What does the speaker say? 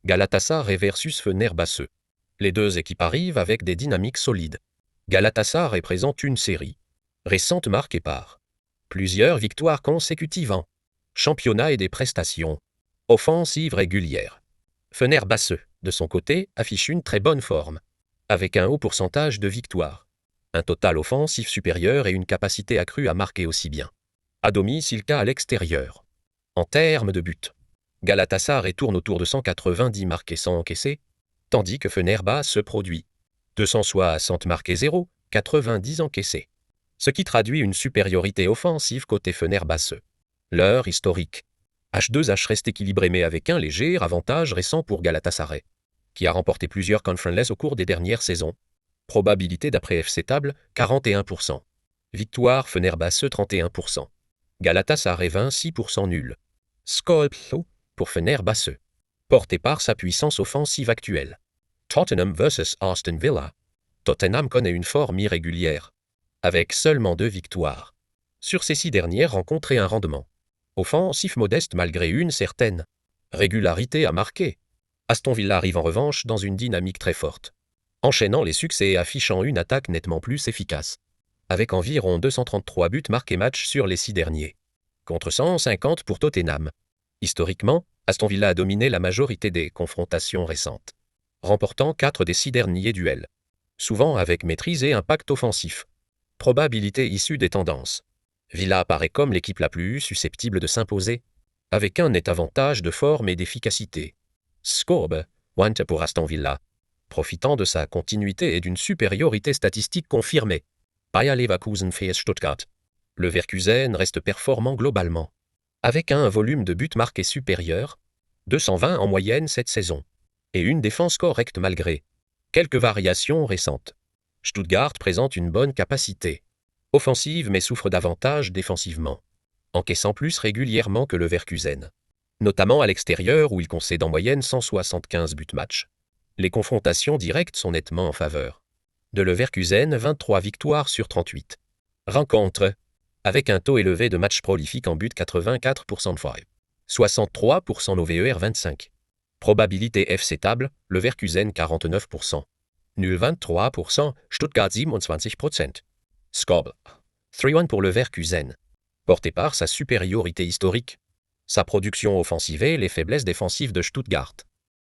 Galatasaray versus Fenerbahçe. Les deux équipes arrivent avec des dynamiques solides. Galatasaray présente une série récente marquée par plusieurs victoires consécutives en championnat et des prestations offensives régulières. Fenerbahçe, de son côté, affiche une très bonne forme, avec un haut pourcentage de victoires, un total offensif supérieur et une capacité accrue à marquer aussi bien à domicile qu'à l'extérieur. En termes de buts, Galatasaray tourne autour de 190 marqués sans encaisser, tandis que Fenerbahçe produit 260 marqués 0, 90 encaissés. Ce qui traduit une supériorité offensive côté Fenerbahçe. L'heure historique. H2H reste équilibré mais avec un léger avantage récent pour Galatasaray, qui a remporté plusieurs conferences au cours des dernières saisons. Probabilité d'après FC Table, 41%. Victoire Fenerbahçe 31%. Galatasaray 26% nul. Score pour Fenerbahçe. Porté par sa puissance offensive actuelle. Tottenham vs Aston Villa. Tottenham connaît une forme irrégulière, avec seulement 2 victoires sur ces 6 dernières rencontres et un rendement offensif modeste malgré une certaine régularité à marquer. Aston Villa arrive en revanche dans une dynamique très forte, enchaînant les succès et affichant une attaque nettement plus efficace, avec environ 233 buts marqués match sur les 6 derniers, contre 150 pour Tottenham. Historiquement, Aston Villa a dominé la majorité des confrontations récentes, remportant 4 des 6 derniers duels, souvent avec maîtrise et impact offensif. Probabilité issue des tendances. Villa apparaît comme l'équipe la plus susceptible de s'imposer, avec un net avantage de forme et d'efficacité. Scorbe, want pour Aston Villa, profitant de sa continuité et d'une supériorité statistique confirmée. Bayer Leverkusen vs Stuttgart. Le Leverkusen reste performant globalement, avec un volume de buts marqués supérieur, 220 en moyenne cette saison, et une défense correcte malgré quelques variations récentes. Stuttgart présente une bonne capacité offensive mais souffre davantage défensivement, encaissant plus régulièrement que le Leverkusen, notamment à l'extérieur où il concède en moyenne 175 buts match. Les confrontations directes sont nettement en faveur de Leverkusen, 23 victoires sur 38 rencontres, avec un taux élevé de matchs prolifiques en but 84% de fois, 63% l'OVER 25. Probabilité FC Table, Leverkusen 49%. Nul 23%, Stuttgart 27%. Score 3-1 pour Leverkusen. Porté par sa supériorité historique, sa production offensive et les faiblesses défensives de Stuttgart.